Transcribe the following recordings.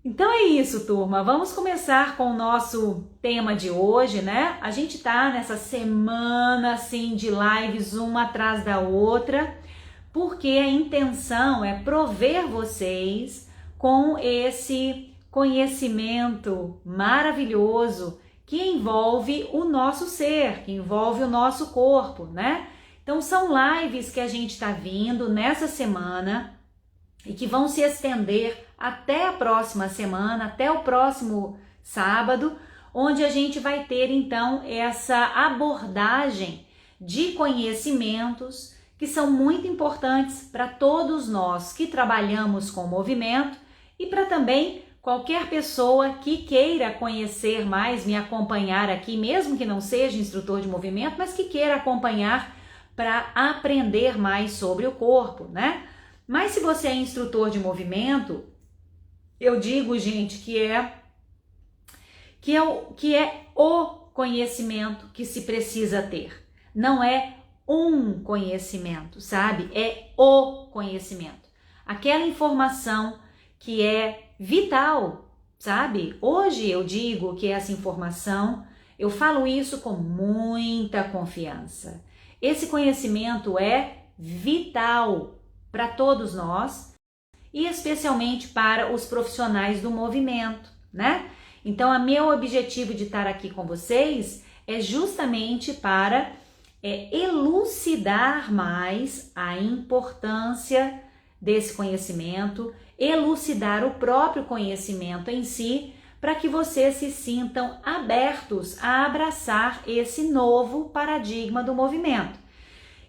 Então é isso, turma. Vamos começar com o nosso tema de hoje, né? A gente tá nessa semana assim de lives uma atrás da outra, porque a intenção é prover vocês com esse conhecimento maravilhoso que envolve o nosso ser, que envolve o nosso corpo, né? Então são lives que a gente tá vindo nessa semana e que vão se estender até a próxima semana, até o próximo sábado, onde a gente vai ter então essa abordagem de conhecimentos que são muito importantes para todos nós que trabalhamos com movimento e para também qualquer pessoa que queira conhecer mais, me acompanhar aqui, mesmo que não seja instrutor de movimento, mas que queira acompanhar para aprender mais sobre o corpo, né? Mas se você é instrutor de movimento, eu digo, gente, que é o conhecimento que se precisa ter. Não é um conhecimento, sabe? É o conhecimento. Aquela informação que é vital, sabe? Hoje eu digo que essa informação, eu falo isso com muita confiança. Esse conhecimento é vital para todos nós e especialmente para os profissionais do movimento, né? Então, o meu objetivo de estar aqui com vocês é justamente para elucidar mais a importância desse conhecimento, elucidar o próprio conhecimento em si, para que vocês se sintam abertos a abraçar esse novo paradigma do movimento.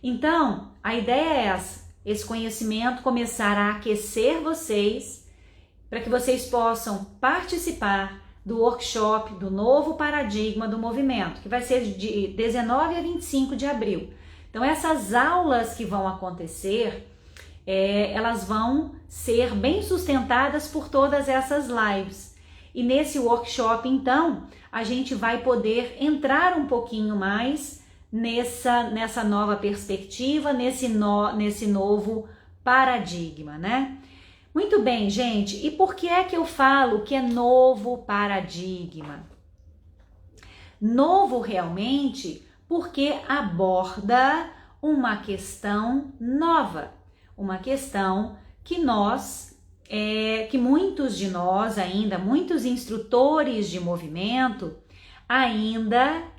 Então, a ideia é essa. Esse conhecimento começar a aquecer vocês para que vocês possam participar do workshop do novo paradigma do movimento, que vai ser de 19 a 25 de abril. Então essas aulas que vão acontecer, elas vão ser bem sustentadas por todas essas lives. E nesse workshop, então, a gente vai poder entrar um pouquinho mais nessa nova perspectiva, nesse novo paradigma, né? Muito bem, gente, e por que é que eu falo que é novo paradigma? Novo realmente porque aborda uma questão nova, uma questão que que muitos de nós ainda, muitos instrutores de movimento ainda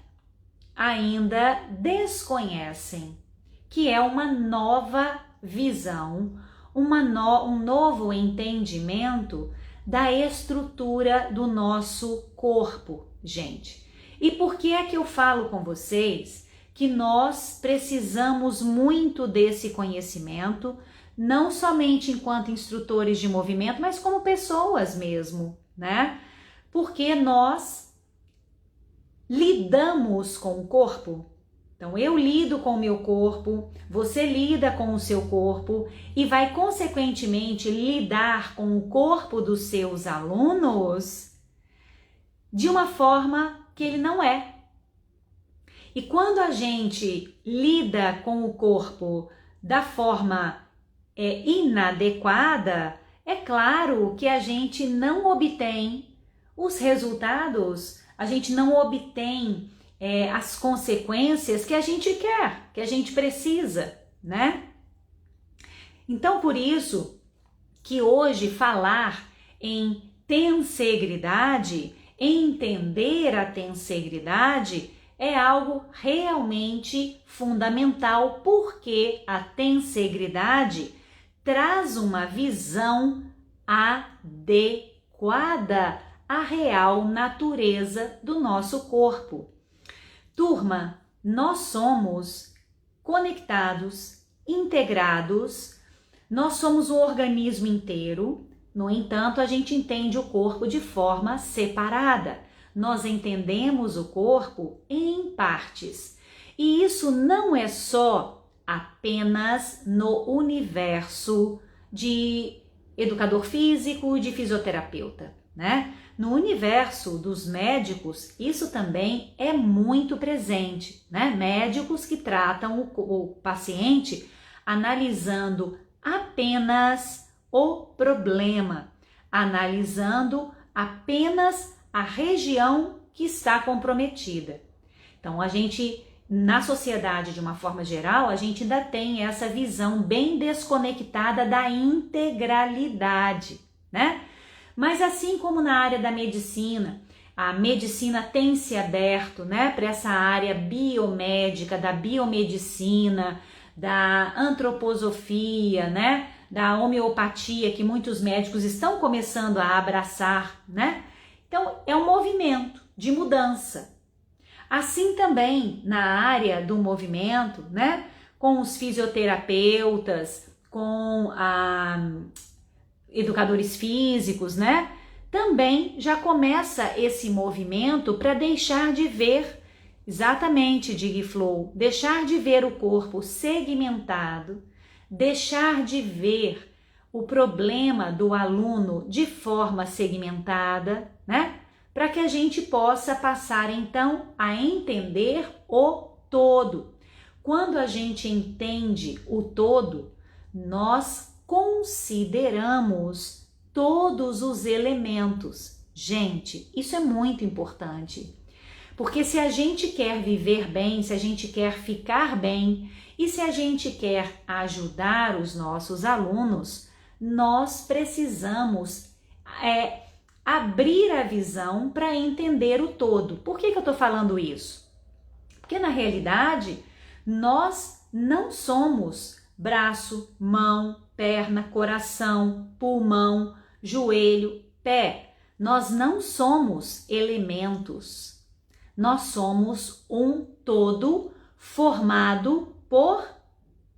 desconhecem, que é uma nova visão, um novo entendimento da estrutura do nosso corpo, gente. E por que é que eu falo com vocês que nós precisamos muito desse conhecimento, não somente enquanto instrutores de movimento, mas como pessoas mesmo, né? Porque nós lidamos com o corpo. Então eu lido com o meu corpo, você lida com o seu corpo e vai consequentemente lidar com o corpo dos seus alunos de uma forma que ele não é. E quando a gente lida com o corpo da forma inadequada, é claro que a gente não obtém os resultados, a gente não obtém as consequências que a gente quer, que a gente precisa, né? Então, por isso que hoje falar em tensegridade, entender a tensegridade, é algo realmente fundamental, porque a tensegridade traz uma visão adequada à real natureza do nosso corpo. Turma, nós somos conectados, integrados, nós somos um organismo inteiro, no entanto, a gente entende o corpo de forma separada. Nós entendemos o corpo em partes. E isso não é só apenas no universo de educador físico, de fisioterapeuta, né? No universo dos médicos, isso também é muito presente, né? Médicos que tratam o paciente analisando apenas o problema, analisando apenas a região que está comprometida. Então, a gente, na sociedade de uma forma geral, a gente ainda tem essa visão bem desconectada da integralidade, né? Mas assim como na área da medicina, a medicina tem se aberto, né, para essa área biomédica, da biomedicina, da antroposofia, né, da homeopatia, que muitos médicos estão começando a abraçar, né? Então, é um movimento de mudança. Assim também na área do movimento, né, com os fisioterapeutas, com educadores físicos, né, também já começa esse movimento para deixar de ver, exatamente, DigFlow, deixar de ver o corpo segmentado, deixar de ver o problema do aluno de forma segmentada, né? Para que a gente possa passar então a entender o todo. Quando a gente entende o todo, nós consideramos todos os elementos. Gente, isso é muito importante. Porque se a gente quer viver bem, se a gente quer ficar bem e se a gente quer ajudar os nossos alunos, nós precisamos abrir a visão para entender o todo. Por que eu estou falando isso? Porque na realidade, nós não somos braço, mão, perna, coração, pulmão, joelho, pé. Nós não somos elementos. Nós somos um todo formado por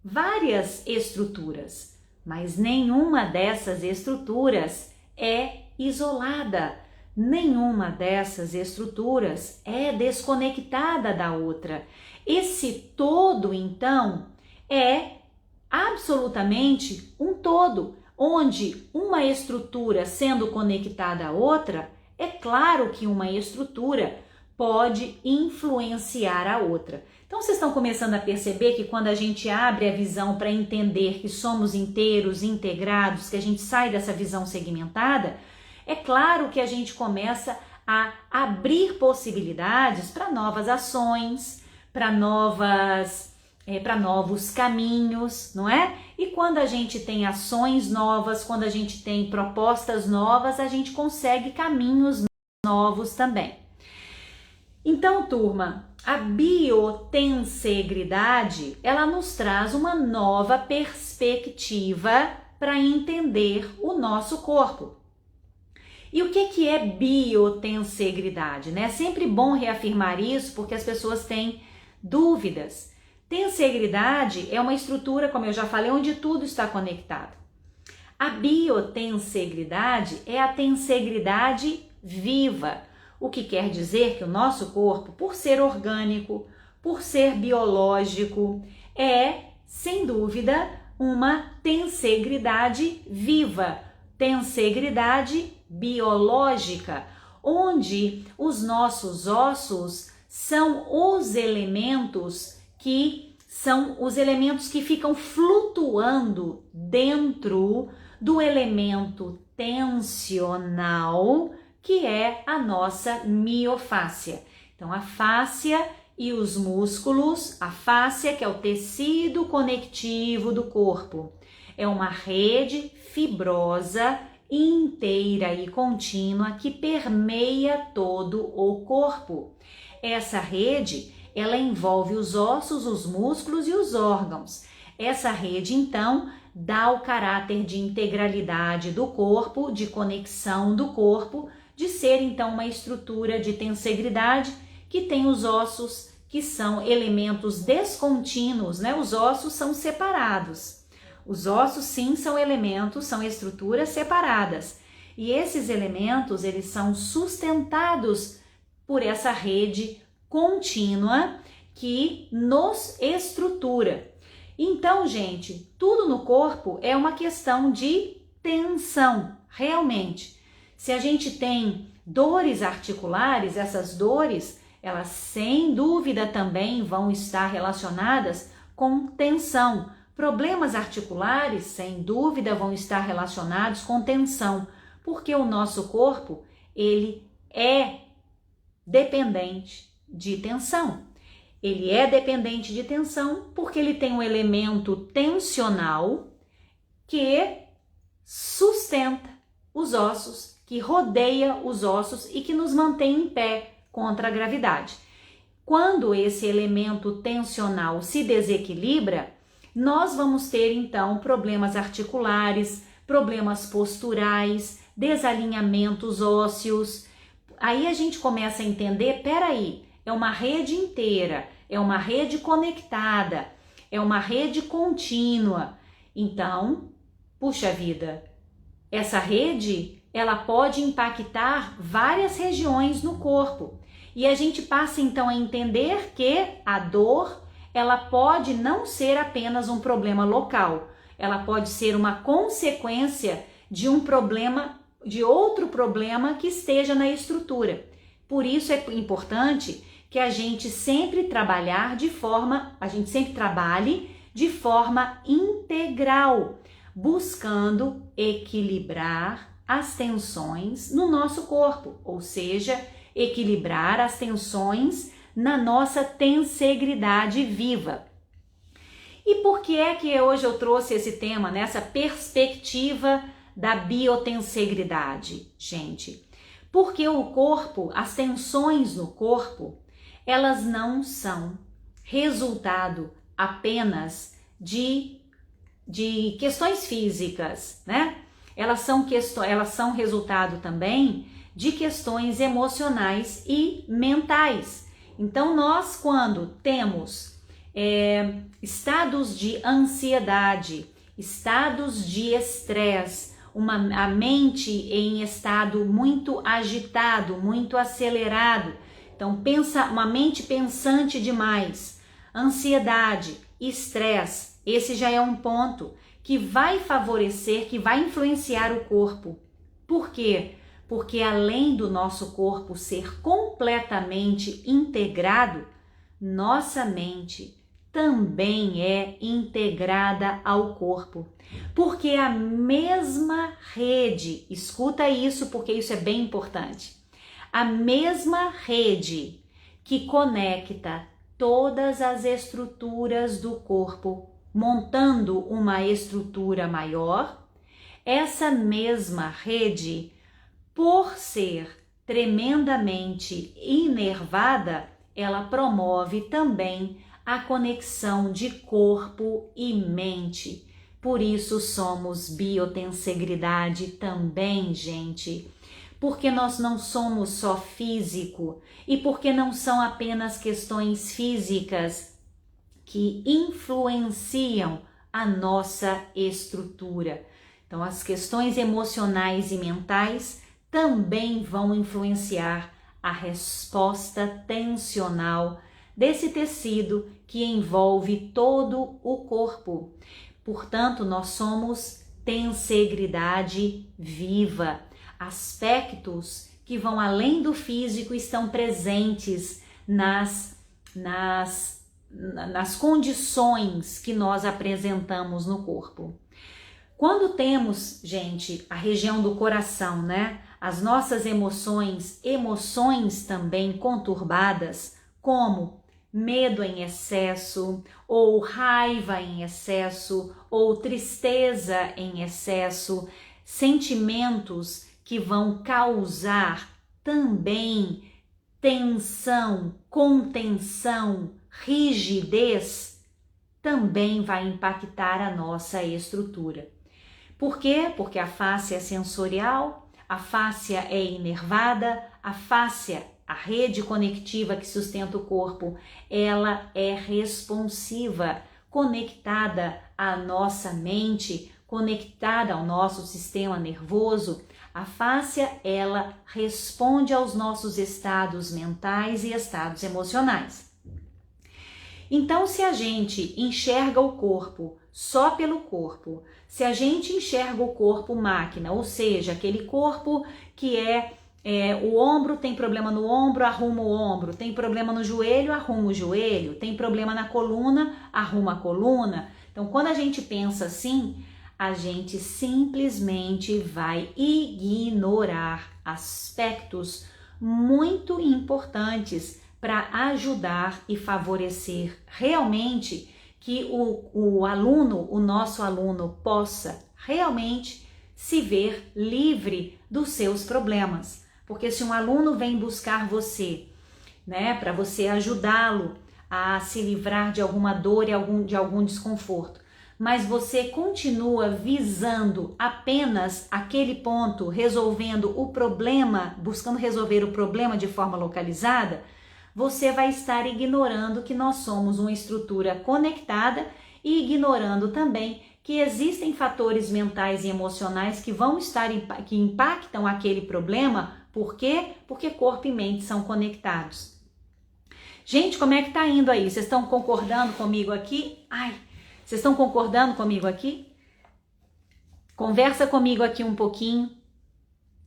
várias estruturas, mas nenhuma dessas estruturas é isolada. Nenhuma dessas estruturas é desconectada da outra. Esse todo, então, é absolutamente um todo, onde uma estrutura sendo conectada à outra, é claro que uma estrutura pode influenciar a outra. Então vocês estão começando a perceber que quando a gente abre a visão para entender que somos inteiros, integrados, que a gente sai dessa visão segmentada, é claro que a gente começa a abrir possibilidades para novas ações, para novos caminhos, não é? E quando a gente tem ações novas, quando a gente tem propostas novas, a gente consegue caminhos novos também. Então, turma, a biotensegridade, ela nos traz uma nova perspectiva para entender o nosso corpo. E o que é biotensegridade, né? É sempre bom reafirmar isso porque as pessoas têm dúvidas. Tensegridade é uma estrutura, como eu já falei, onde tudo está conectado. A biotensegridade é a tensegridade viva, o que quer dizer que o nosso corpo, por ser orgânico, por ser biológico, é, sem dúvida, uma tensegridade viva, tensegridade biológica, onde os nossos ossos são os elementos que ficam flutuando dentro do elemento tensional, que é a nossa miofáscia. Então, a fáscia e os músculos, a fáscia, que é o tecido conectivo do corpo, é uma rede fibrosa, inteira e contínua que permeia todo o corpo. Essa rede, ela envolve os ossos, os músculos e os órgãos. Essa rede, então, dá o caráter de integralidade do corpo, de conexão do corpo, de ser, então, uma estrutura de tensegridade que tem os ossos, que são elementos descontínuos, né? Os ossos são separados. Os ossos, sim, são elementos, são estruturas separadas. E esses elementos, eles são sustentados por essa rede contínua que nos estrutura. Então, gente, tudo no corpo é uma questão de tensão, realmente. Se a gente tem dores articulares, essas dores, elas sem dúvida também vão estar relacionadas com tensão. Problemas articulares, sem dúvida, vão estar relacionados com tensão. Porque o nosso corpo, ele é dependente de tensão. Ele é dependente de tensão porque ele tem um elemento tensional que sustenta os ossos, que rodeia os ossos e que nos mantém em pé contra a gravidade. Quando esse elemento tensional se desequilibra, nós vamos ter então problemas articulares, problemas posturais, desalinhamentos ósseos. Aí a gente começa a entender, peraí, é uma rede inteira, é uma rede conectada, é uma rede contínua. Então, puxa vida, essa rede, ela pode impactar várias regiões no corpo. E a gente passa então a entender que a dor, ela pode não ser apenas um problema local, ela pode ser uma consequência de um problema, de outro problema que esteja na estrutura. Por isso é importante que a gente sempre trabalhe de forma integral, buscando equilibrar as tensões no nosso corpo, ou seja, equilibrar as tensões na nossa tensegridade viva. E por que é que hoje eu trouxe esse tema, nessa perspectiva da biotensegridade, gente? Porque o corpo, as tensões no corpo, elas não são resultado apenas de questões físicas, né? Elas são resultado também de questões emocionais e mentais. Então, nós, quando temos estados de ansiedade, estados de estresse, a mente em estado muito agitado, muito acelerado, então uma mente pensante demais, ansiedade, estresse, esse já é um ponto que vai favorecer, que vai influenciar o corpo. Por quê? Porque além do nosso corpo ser completamente integrado, nossa mente também é integrada ao corpo. Porque a mesma rede, escuta isso porque isso é bem importante, a mesma rede que conecta todas as estruturas do corpo, montando uma estrutura maior, essa mesma rede, por ser tremendamente inervada, ela promove também a conexão de corpo e mente. Por isso somos biotensegridade também, gente. Porque nós não somos só físico e porque não são apenas questões físicas que influenciam a nossa estrutura. Então, as questões emocionais e mentais também vão influenciar a resposta tensional desse tecido que envolve todo o corpo. Portanto, nós somos tensegridade viva. Aspectos que vão além do físico estão presentes nas condições que nós apresentamos no corpo. Quando temos, gente, a região do coração, né? As nossas emoções também conturbadas, como medo em excesso, ou raiva em excesso, ou tristeza em excesso, sentimentos que vão causar também tensão, contenção, rigidez, também vai impactar a nossa estrutura. Por quê? Porque a fáscia é sensorial, a fáscia é inervada, a fáscia, a rede conectiva que sustenta o corpo, ela é responsiva, conectada à nossa mente, conectada ao nosso sistema nervoso. A fáscia, ela responde aos nossos estados mentais e estados emocionais. Então, se a gente enxerga o corpo só pelo corpo, se a gente enxerga o corpo máquina, ou seja, aquele corpo que o ombro, tem problema no ombro, arruma o ombro, tem problema no joelho, arruma o joelho, tem problema na coluna, arruma a coluna. Então, quando a gente pensa assim, a gente simplesmente vai ignorar aspectos muito importantes para ajudar e favorecer realmente que o aluno, o nosso aluno, possa realmente se ver livre dos seus problemas. Porque se um aluno vem buscar você, né, para você ajudá-lo a se livrar de alguma dor e de algum desconforto, mas você continua visando apenas aquele ponto, resolvendo o problema, buscando resolver o problema de forma localizada, você vai estar ignorando que nós somos uma estrutura conectada e ignorando também que existem fatores mentais e emocionais que vão estar, que impactam aquele problema. Por quê? Porque corpo e mente são conectados. Gente, como é que tá indo aí? Vocês estão concordando comigo aqui? Vocês estão concordando comigo aqui? Conversa comigo aqui um pouquinho.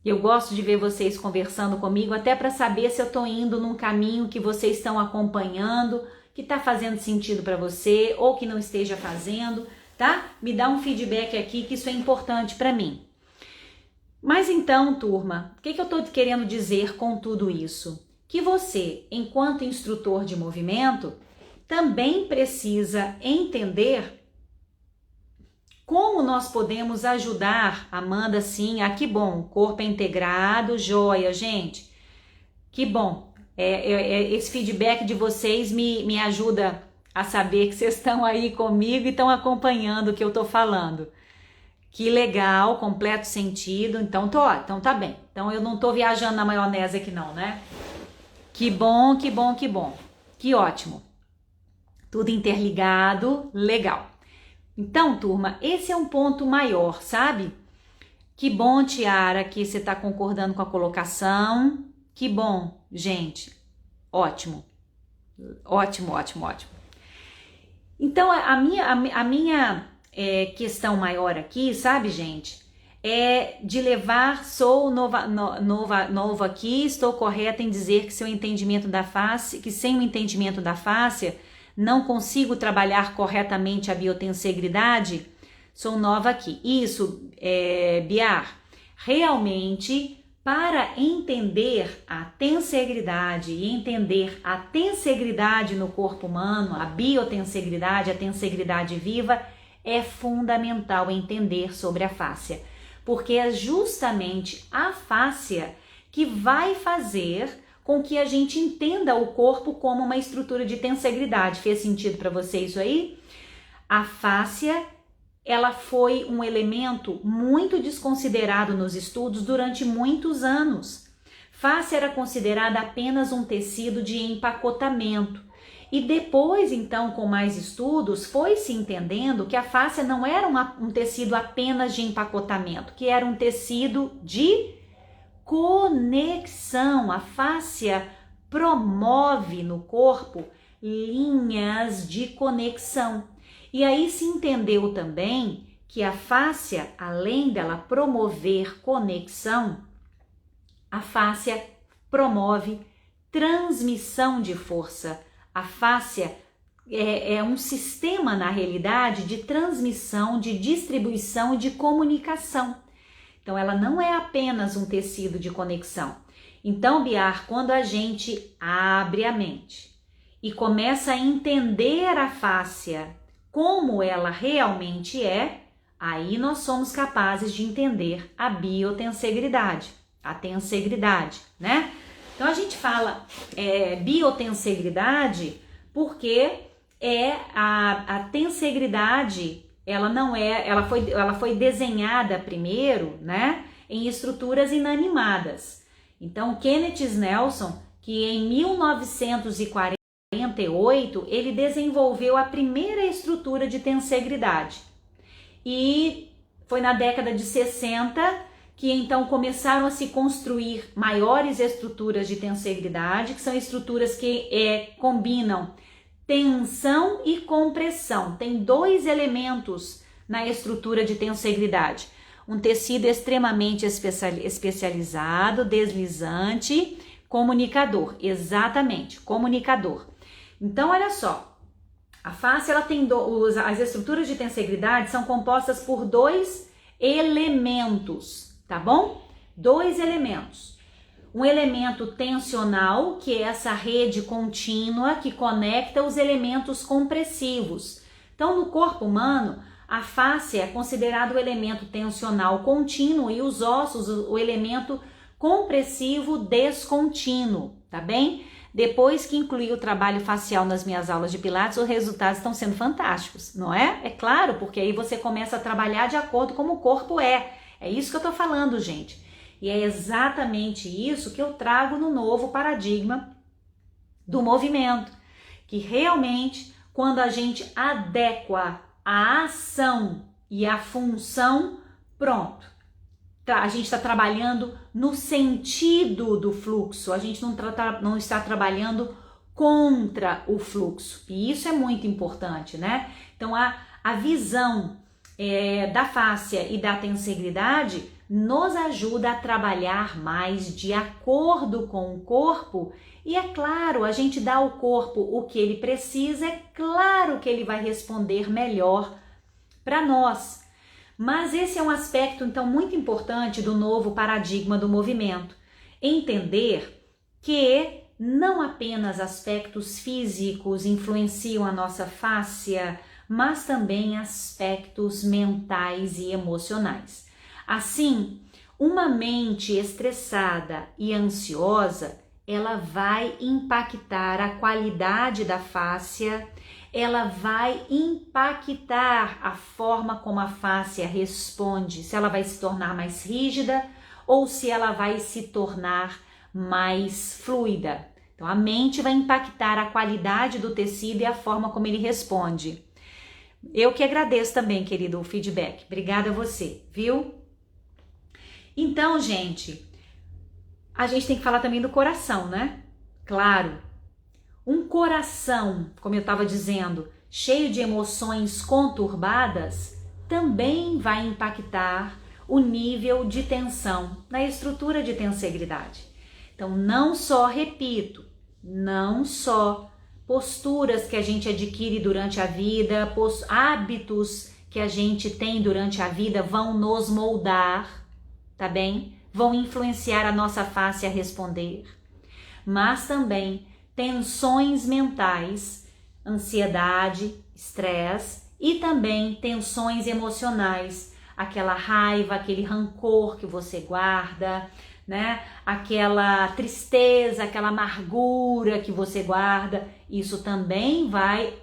Eu gosto de ver vocês conversando comigo, até para saber se eu estou indo num caminho que vocês estão acompanhando, que está fazendo sentido para você ou que não esteja fazendo, tá? Me dá um feedback aqui, que isso é importante para mim. Mas então, turma, o que eu estou querendo dizer com tudo isso? Que você, enquanto instrutor de movimento, também precisa entender como nós podemos ajudar. Amanda, sim, que bom, corpo é integrado, joia, gente, que bom. Esse feedback de vocês me ajuda a saber que vocês estão aí comigo e estão acompanhando o que eu tô falando. Que legal, completo sentido, então tá bem. Então eu não tô viajando na maionese aqui não, né? Que bom, que bom, que bom, que ótimo. Tudo interligado, legal. Então, turma, esse é um ponto maior, sabe? Que bom, Tiara, que você está concordando com a colocação. Que bom, gente. Ótimo. Ótimo, ótimo, ótimo. Então, a minha questão maior aqui, sabe, gente? É de levar, sou novo aqui, estou correta em dizer que sem o entendimento da fáscia, não consigo trabalhar corretamente a biotensegridade? Sou nova aqui. Isso, Biar, realmente, para entender a tensegridade e entender a tensegridade no corpo humano, a biotensegridade, a tensegridade viva, é fundamental entender sobre a fáscia, porque é justamente a fáscia que vai fazer com que a gente entenda o corpo como uma estrutura de tensegridade. Fez sentido para você isso aí? A fáscia, ela foi um elemento muito desconsiderado nos estudos durante muitos anos. Fáscia era considerada apenas um tecido de empacotamento. E depois, então, com mais estudos, foi se entendendo que a fáscia não era um tecido apenas de empacotamento, que era um tecido de conexão. A fáscia promove no corpo linhas de conexão. E aí se entendeu também que a fáscia, além dela promover conexão, a fáscia promove transmissão de força. A fáscia é um sistema, na realidade, de transmissão, de distribuição e de comunicação. Então, ela não é apenas um tecido de conexão. Então, Biar, quando a gente abre a mente e começa a entender a fáscia como ela realmente é, aí nós somos capazes de entender a biotensegridade, a tensegridade, né? Então, a gente fala biotensegridade porque a tensegridade, ela foi desenhada primeiro, né, em estruturas inanimadas. Então, Kenneth Snelson, que em 1948, ele desenvolveu a primeira estrutura de tensegridade. E foi na década de 60 que então começaram a se construir maiores estruturas de tensegridade, que são estruturas que combinam tensão e compressão. Tem dois elementos na estrutura de tensegridade. Um tecido extremamente especializado, deslizante, comunicador. Exatamente, comunicador. Então, olha só, A face, ela tem as estruturas de tensegridade são compostas por 2 elementos, tá bom? 2 elementos. Um elemento tensional, que é essa rede contínua que conecta os elementos compressivos. Então, no corpo humano, a face é considerado o elemento tensional contínuo e os ossos o elemento compressivo descontínuo, tá bem? Depois que incluí o trabalho facial nas minhas aulas de Pilates, os resultados estão sendo fantásticos, não é? É claro, porque aí você começa a trabalhar de acordo com como o corpo é. É isso que eu tô falando, gente. E é exatamente isso que eu trago no novo paradigma do movimento. Que realmente, quando a gente adequa a ação e a função, pronto. A gente está trabalhando no sentido do fluxo, a gente não está trabalhando contra o fluxo. E isso é muito importante, né? Então, a visão da fáscia e da tensegridade nos ajuda a trabalhar mais de acordo com o corpo. E é claro, a gente dá ao corpo o que ele precisa, é claro que ele vai responder melhor para nós. Mas esse é um aspecto, então, muito importante do novo paradigma do movimento. Entender que não apenas aspectos físicos influenciam a nossa fáscia, mas também aspectos mentais e emocionais. Assim, uma mente estressada e ansiosa, ela vai impactar a qualidade da fáscia, ela vai impactar a forma como a fáscia responde, se ela vai se tornar mais rígida ou se ela vai se tornar mais fluida. Então, a mente vai impactar a qualidade do tecido e a forma como ele responde. Eu que agradeço também, querido, o feedback. Obrigada a você, viu? Então, gente, a gente tem que falar também do coração, né? Claro. Um coração, como eu estava dizendo, cheio de emoções conturbadas, também vai impactar o nível de tensão na estrutura de tensegridade. Então, não só, repito, não só posturas que a gente adquire durante a vida, hábitos que a gente tem durante a vida vão nos moldar, tá bem? Vão influenciar a nossa face a responder, mas também tensões mentais, ansiedade, estresse e também tensões emocionais, aquela raiva, aquele rancor que você guarda, né? Aquela tristeza, aquela amargura que você guarda, isso também vai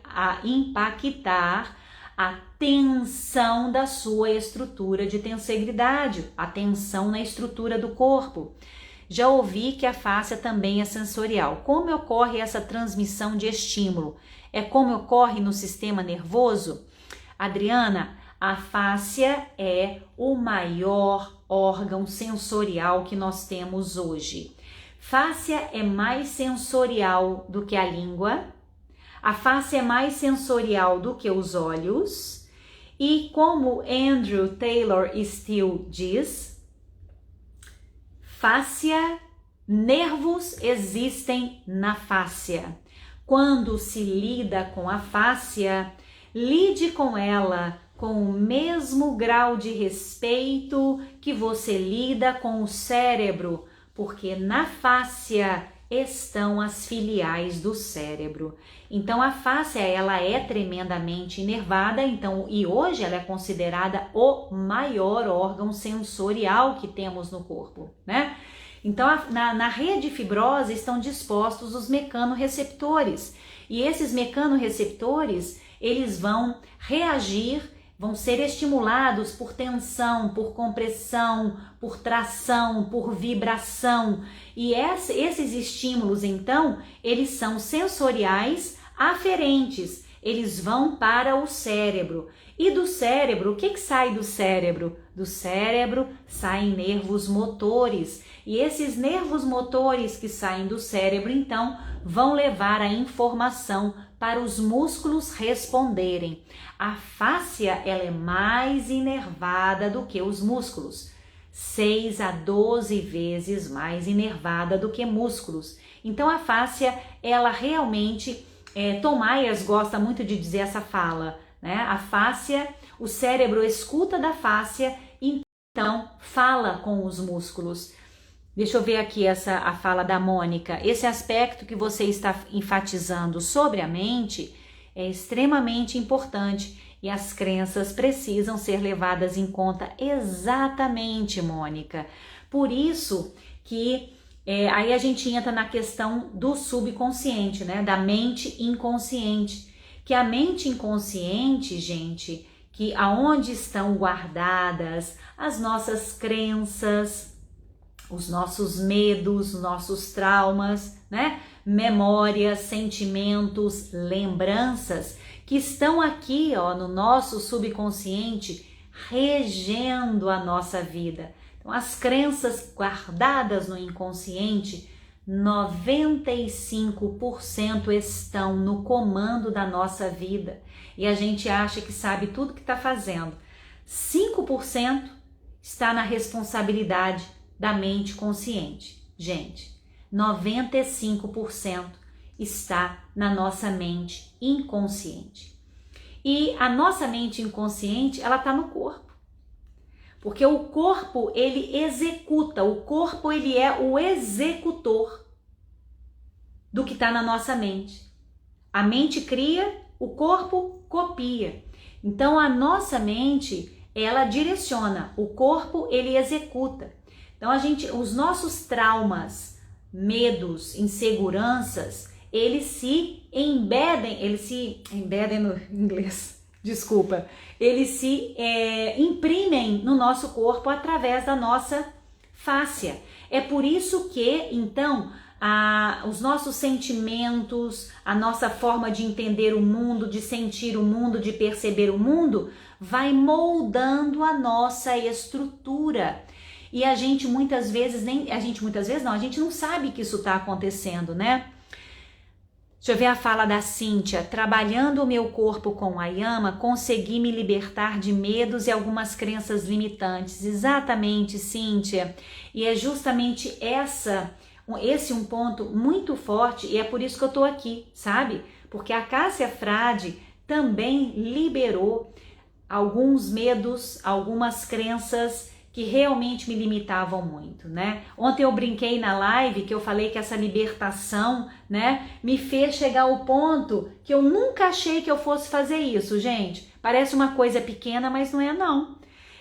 impactar a tensão da sua estrutura de tensegridade, a tensão na estrutura do corpo. Já ouvi que a fáscia também é sensorial. Como ocorre essa transmissão de estímulo? É como ocorre no sistema nervoso? Adriana, a fáscia é o maior órgão sensorial que nós temos hoje. Fáscia é mais sensorial do que a língua, a fáscia é mais sensorial do que os olhos, e como Andrew Taylor Still diz, fáscia, nervos existem na fáscia. Quando se lida com a fáscia, lide com ela com o mesmo grau de respeito que você lida com o cérebro, porque na fáscia estão as filiais do cérebro. Então a fáscia, ela é tremendamente inervada, e hoje ela é considerada o maior órgão sensorial que temos no corpo, né? Então na rede fibrosa estão dispostos os mecanorreceptores, e esses mecanorreceptores, eles vão reagir, vão ser estimulados por tensão, por compressão, por tração, por vibração. E esses estímulos, então, eles são sensoriais aferentes. Eles vão para o cérebro. E do cérebro, o que sai do cérebro? Do cérebro saem nervos motores. E esses nervos motores que saem do cérebro, então, vão levar a informação para os músculos responderem. A fáscia, ela é mais inervada do que os músculos, 6 a 12 vezes mais inervada do que músculos. Então a fáscia, ela realmente Tom Myers gosta muito de dizer essa fala, né? A fáscia, o cérebro escuta da fáscia, então fala com os músculos. Deixa eu ver aqui a fala da Mônica. Esse aspecto que você está enfatizando sobre a mente é extremamente importante e as crenças precisam ser levadas em conta. Exatamente, Mônica. Por isso que aí a gente entra na questão do subconsciente, né? Da mente inconsciente. Que a mente inconsciente, gente, que aonde estão guardadas as nossas crenças, os nossos medos, nossos traumas, né? Memórias, sentimentos, lembranças que estão aqui, ó, no nosso subconsciente, regendo a nossa vida. Então, as crenças guardadas no inconsciente, 95% estão no comando da nossa vida. E a gente acha que sabe tudo que está fazendo. 5% está na responsabilidade da mente consciente. Gente, 95% está na nossa mente inconsciente. E a nossa mente inconsciente, ela está no corpo. Porque o corpo, ele executa, o corpo, ele é o executor do que está na nossa mente. A mente cria, o corpo copia. Então, a nossa mente, ela direciona, o corpo, ele executa. Então, os nossos traumas, medos, inseguranças, eles se embedem no inglês, desculpa, eles se imprimem no nosso corpo através da nossa fáscia. É por isso que, então, os nossos sentimentos, a nossa forma de entender o mundo, de sentir o mundo, de perceber o mundo, vai moldando a nossa estrutura. E a gente muitas vezes a gente não sabe que isso está acontecendo, né? Deixa eu ver a fala da Cíntia. Trabalhando o meu corpo com a Yama, consegui me libertar de medos e algumas crenças limitantes. Exatamente, Cíntia. E é justamente esse um ponto muito forte, e é por isso que eu tô aqui, sabe? Porque a Cássia Frade também liberou alguns medos, algumas crenças que realmente me limitavam muito, né? Ontem eu brinquei na live que eu falei que essa libertação, né, me fez chegar ao ponto que eu nunca achei que eu fosse fazer isso, gente. Parece uma coisa pequena, mas não é não.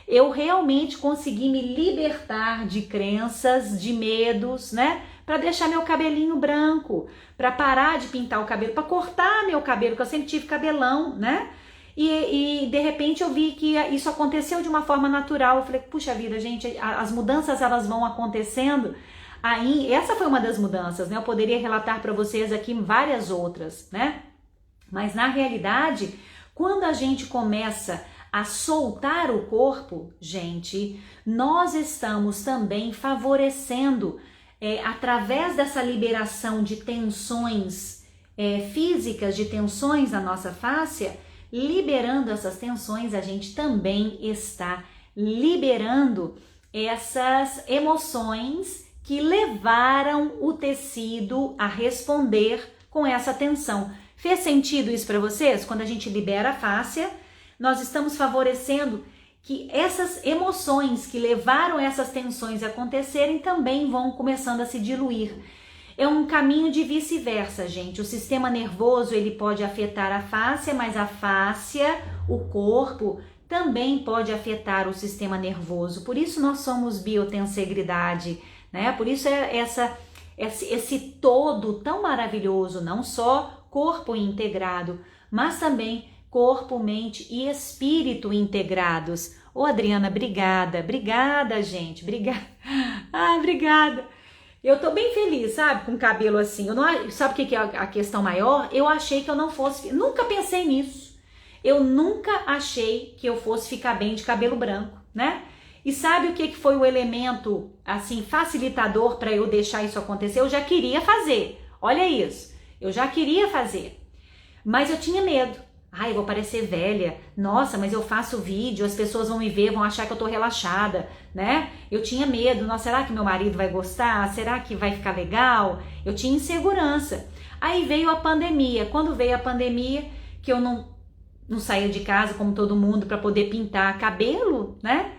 Eu realmente consegui me libertar de crenças, de medos, né? Para deixar meu cabelinho branco, para parar de pintar o cabelo, para cortar meu cabelo, que eu sempre tive cabelão, né? E de repente eu vi que isso aconteceu de uma forma natural. Eu falei, puxa vida, gente, as mudanças elas vão acontecendo. Aí, essa foi uma das mudanças, né? Eu poderia relatar para vocês aqui várias outras, né? Mas na realidade, quando a gente começa a soltar o corpo, gente, nós estamos também favorecendo, através dessa liberação de tensões físicas, de tensões na nossa fáscia, liberando essas tensões, a gente também está liberando essas emoções que levaram o tecido a responder com essa tensão. Fez sentido isso para vocês? Quando a gente libera a fáscia, nós estamos favorecendo que essas emoções que levaram essas tensões a acontecerem também vão começando a se diluir. É um caminho de vice-versa, gente. O sistema nervoso, ele pode afetar a fáscia, mas a fáscia, o corpo, também pode afetar o sistema nervoso. Por isso nós somos biotensegridade, né? Por isso esse todo tão maravilhoso, não só corpo integrado, mas também corpo, mente e espírito integrados. Ô, Adriana, obrigada. Obrigada, gente. Obrigada. Ah, obrigada. Eu tô bem feliz, sabe, com o cabelo assim. Sabe o que é a questão maior? Eu achei que eu não fosse... Nunca pensei nisso. Eu nunca achei que eu fosse ficar bem de cabelo branco, né? E sabe o que foi o elemento, assim, facilitador para eu deixar isso acontecer? Eu já queria fazer. Olha isso. Eu já queria fazer. Mas eu tinha medo. Ai, eu vou parecer velha. Nossa, mas eu faço vídeo, as pessoas vão me ver, vão achar que eu tô relaxada, né? Eu tinha medo. Nossa, será que meu marido vai gostar? Será que vai ficar legal? Eu tinha insegurança. Aí veio a pandemia. Quando veio a pandemia, que eu não saía de casa como todo mundo para poder pintar cabelo, né?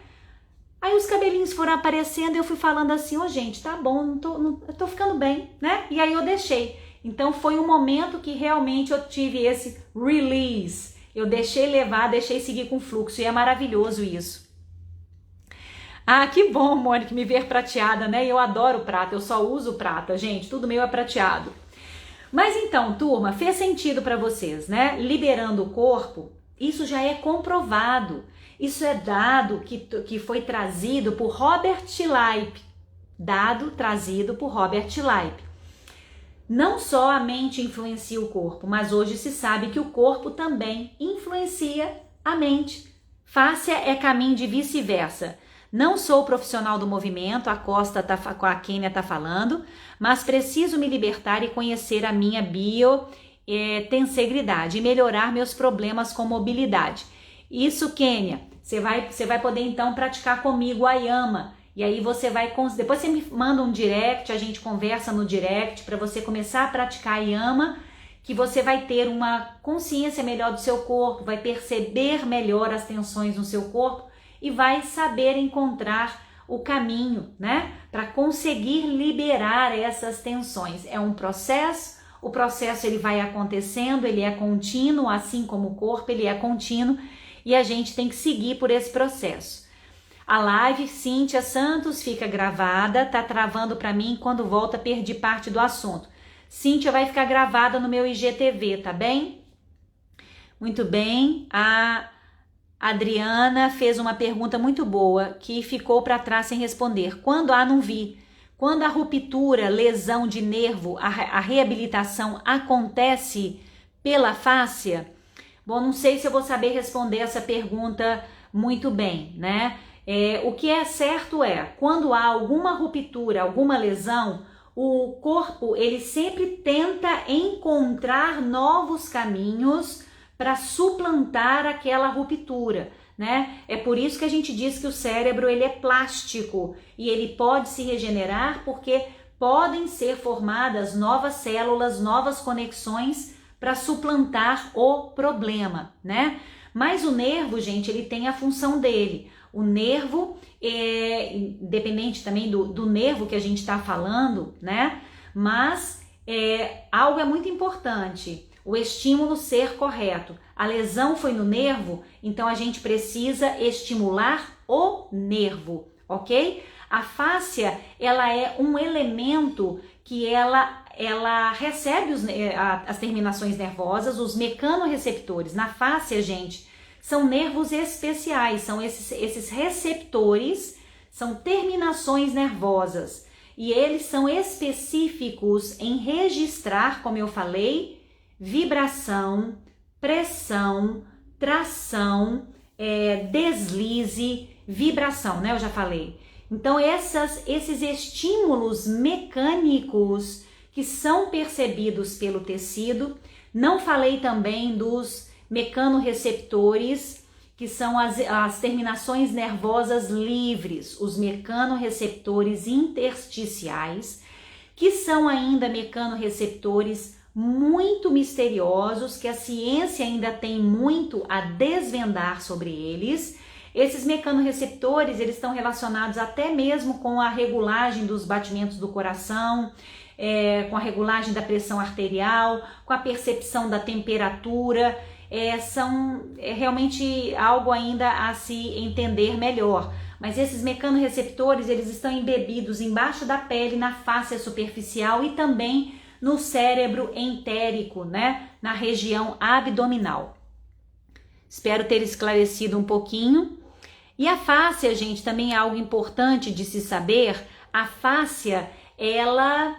Aí os cabelinhos foram aparecendo e eu fui falando assim, gente, tá bom, eu tô ficando bem, né? E aí eu deixei. Então foi um momento que realmente eu tive esse release. Eu deixei levar, deixei seguir com o fluxo e é maravilhoso isso. Ah, que bom, Mônica, me ver prateada, né? Eu adoro prata, eu só uso prata, gente, tudo meu é prateado. Mas então, turma, fez sentido para vocês, né? Liberando o corpo, isso já é comprovado. Isso é dado que foi trazido por Robert Leip. Dado trazido por Robert Leip. Não só a mente influencia o corpo, mas hoje se sabe que o corpo também influencia a mente. Fáscia é caminho de vice-versa. Não sou profissional do movimento, a Kênia tá falando, mas preciso me libertar e conhecer a minha tensegridade e melhorar meus problemas com mobilidade. Isso, Kênia, você vai poder então praticar comigo a Yama. E aí você vai, depois você me manda um direct, a gente conversa no direct para você começar a praticar a Yama, que você vai ter uma consciência melhor do seu corpo, vai perceber melhor as tensões no seu corpo e vai saber encontrar o caminho, né, para conseguir liberar essas tensões. É um processo, o processo ele vai acontecendo, ele é contínuo, assim como o corpo, ele é contínuo e a gente tem que seguir por esse processo. A live Cíntia Santos fica gravada, tá travando para mim, quando volta perdi parte do assunto. Cíntia vai ficar gravada no meu IGTV, tá bem? Muito bem, a Adriana fez uma pergunta muito boa que ficou para trás sem responder. Quando não vi. Quando a ruptura, lesão de nervo, a reabilitação acontece pela fáscia? Bom, não sei se eu vou saber responder essa pergunta muito bem, né? O que é certo é, quando há alguma ruptura, alguma lesão, o corpo ele sempre tenta encontrar novos caminhos para suplantar aquela ruptura, né? É por isso que a gente diz que o cérebro ele é plástico e ele pode se regenerar porque podem ser formadas novas células, novas conexões para suplantar o problema, né? Mas o nervo, gente, ele tem a função dele. O nervo, independente também do nervo que a gente está falando, né? Mas algo é muito importante, o estímulo ser correto. A lesão foi no nervo, então a gente precisa estimular o nervo, ok? A fáscia, ela é um elemento que ela recebe as terminações nervosas, os mecanorreceptores. Na fáscia, gente, são nervos especiais, são esses receptores, são terminações nervosas e eles são específicos em registrar, como eu falei, vibração, pressão, tração, deslize, vibração, né? Eu já falei. Então esses estímulos mecânicos que são percebidos pelo tecido, não falei também dos mecanorreceptores, que são as terminações nervosas livres, os mecanorreceptores intersticiais, que são ainda mecanorreceptores muito misteriosos, que a ciência ainda tem muito a desvendar sobre eles. Esses mecanorreceptores, eles estão relacionados até mesmo com a regulagem dos batimentos do coração, com a regulagem da pressão arterial, com a percepção da temperatura. São realmente algo ainda a se entender melhor, mas esses mecanorreceptores eles estão embebidos embaixo da pele, na fáscia superficial e também no cérebro entérico, né, na região abdominal. Espero ter esclarecido um pouquinho. E a fáscia, gente, também é algo importante de se saber. A fáscia, ela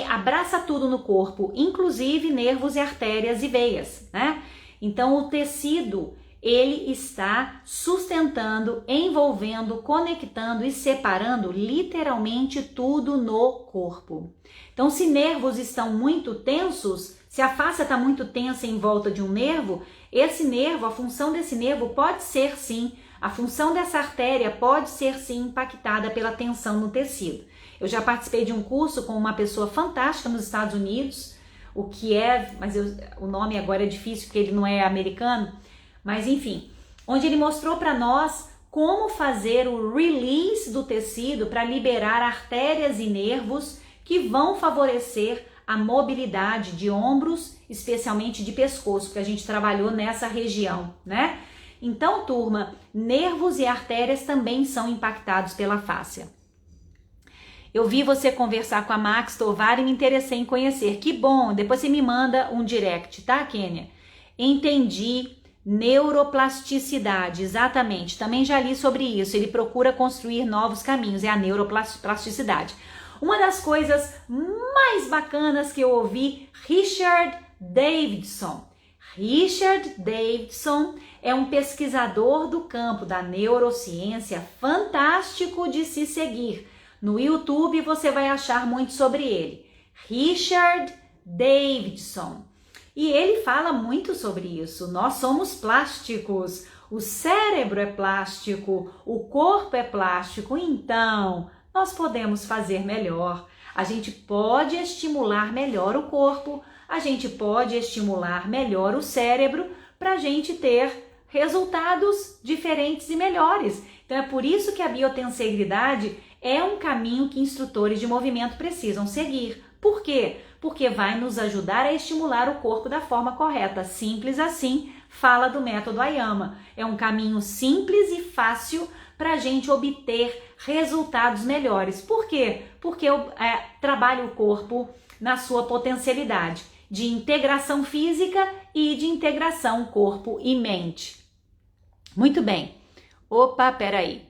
abraça tudo no corpo, inclusive nervos e artérias e veias, né? Então o tecido, ele está sustentando, envolvendo, conectando e separando literalmente tudo no corpo. Então, se nervos estão muito tensos, se a face está muito tensa em volta de um nervo, esse nervo, a função desse nervo pode ser sim, a função dessa artéria pode ser sim impactada pela tensão no tecido. Eu já participei de um curso com uma pessoa fantástica nos Estados Unidos, o nome agora é difícil porque ele não é americano, mas enfim, onde ele mostrou para nós como fazer o release do tecido para liberar artérias e nervos que vão favorecer a mobilidade de ombros, especialmente de pescoço, porque a gente trabalhou nessa região, né? Então, turma, nervos e artérias também são impactados pela fáscia. Eu vi você conversar com a Max Tovar e me interessei em conhecer. Que bom! Depois você me manda um direct, tá, Kênia? Entendi. Neuroplasticidade, exatamente. Também já li sobre isso. Ele procura construir novos caminhos. É a neuroplasticidade. Uma das coisas mais bacanas que eu ouvi, Richard Davidson. Richard Davidson é um pesquisador do campo da neurociência fantástico de se seguir. No YouTube você vai achar muito sobre ele. Richard Davidson. E ele fala muito sobre isso. Nós somos plásticos. O cérebro é plástico, o corpo é plástico. Então, nós podemos fazer melhor. A gente pode estimular melhor o corpo, a gente pode estimular melhor o cérebro para a gente ter resultados diferentes e melhores. Então é por isso que a biotensegridade é um caminho que instrutores de movimento precisam seguir. Por quê? Porque vai nos ajudar a estimular o corpo da forma correta. Simples assim, fala do método Ayama. É um caminho simples e fácil para a gente obter resultados melhores. Por quê? Porque eu trabalho o corpo na sua potencialidade de integração física e de integração corpo e mente. Muito bem. Opa, peraí.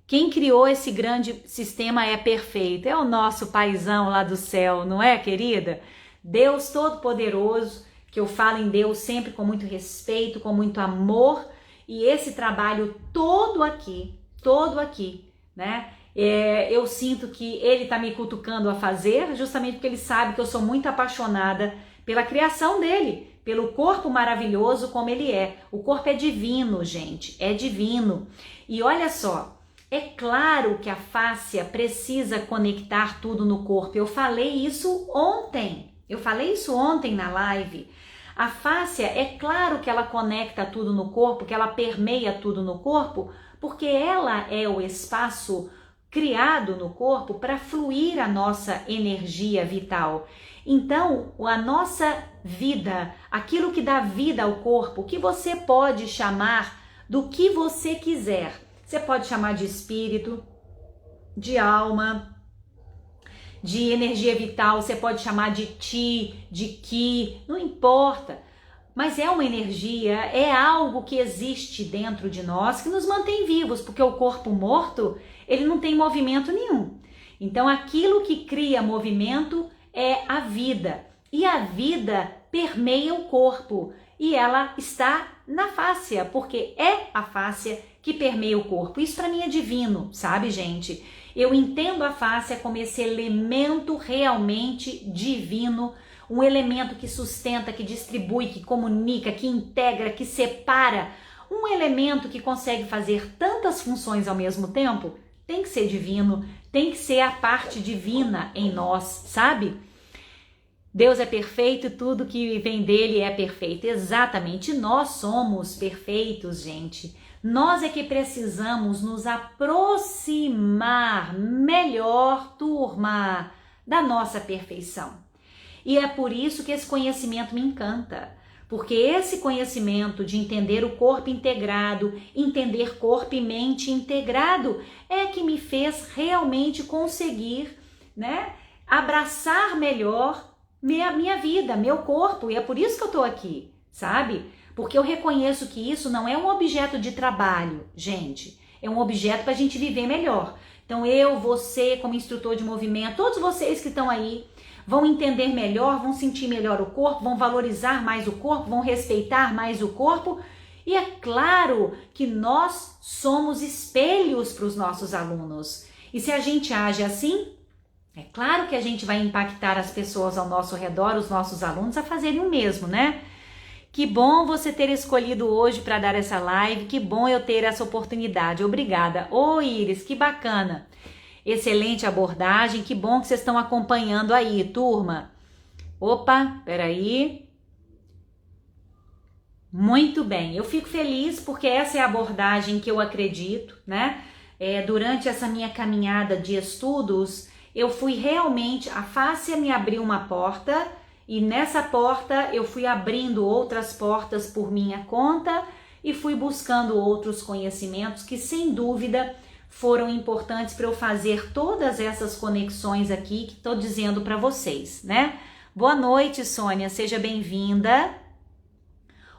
Quem criou esse grande sistema é perfeito. É o nosso paizão lá do céu, não é, querida? Deus Todo-Poderoso, que eu falo em Deus sempre com muito respeito, com muito amor. E esse trabalho todo aqui, né? Eu sinto que ele está me cutucando a fazer, justamente porque ele sabe que eu sou muito apaixonada pela criação dele, pelo corpo maravilhoso como ele é. O corpo é divino, gente, é divino. E olha só, é claro que a fáscia precisa conectar tudo no corpo. Eu falei isso ontem na live. A fáscia, é claro que ela conecta tudo no corpo, que ela permeia tudo no corpo, porque ela é o espaço criado no corpo para fluir a nossa energia vital. Então, a nossa vida, aquilo que dá vida ao corpo, que você pode chamar do que você quiser. Você pode chamar de espírito, de alma, de energia vital, você pode chamar de Ti, de Ki, não importa. Mas é uma energia, é algo que existe dentro de nós que nos mantém vivos, porque o corpo morto, ele não tem movimento nenhum. Então aquilo que cria movimento é a vida. E a vida permeia o corpo e ela está na fáscia, porque é a fáscia que permeia o corpo. Isso para mim é divino, sabe, gente? Eu entendo a fáscia como esse elemento realmente divino, um elemento que sustenta, que distribui, que comunica, que integra, que separa. Um elemento que consegue fazer tantas funções ao mesmo tempo, tem que ser divino, tem que ser a parte divina em nós, sabe? Deus é perfeito e tudo que vem dele é perfeito. Exatamente, nós somos perfeitos, gente. Nós é que precisamos nos aproximar melhor, turma, da nossa perfeição. E é por isso que esse conhecimento me encanta. Porque esse conhecimento de entender o corpo integrado, entender corpo e mente integrado, é que me fez realmente conseguir, né, abraçar melhor minha vida, meu corpo. E é por isso que eu tô aqui, sabe? Porque eu reconheço que isso não é um objeto de trabalho, gente. É um objeto para a gente viver melhor. Então eu, você, como instrutor de movimento, todos vocês que estão aí, vão entender melhor, vão sentir melhor o corpo, vão valorizar mais o corpo, vão respeitar mais o corpo E é claro que nós somos espelhos para os nossos alunos. E se a gente age assim, é claro que a gente vai impactar as pessoas ao nosso redor, os nossos alunos, a fazerem o mesmo, né? Que bom você ter escolhido hoje para dar essa live, que bom eu ter essa oportunidade. Obrigada. Ô Iris, que bacana. Excelente abordagem, que bom que vocês estão acompanhando aí, turma. Opa, peraí. Muito bem, eu fico feliz porque essa é a abordagem que eu acredito, né? Durante essa minha caminhada de estudos, eu fui realmente, a Fácia me abriu uma porta e nessa porta eu fui abrindo outras portas por minha conta e fui buscando outros conhecimentos que sem dúvida foram importantes para eu fazer todas essas conexões aqui que estou dizendo para vocês, né? Boa noite, Sônia, seja bem-vinda.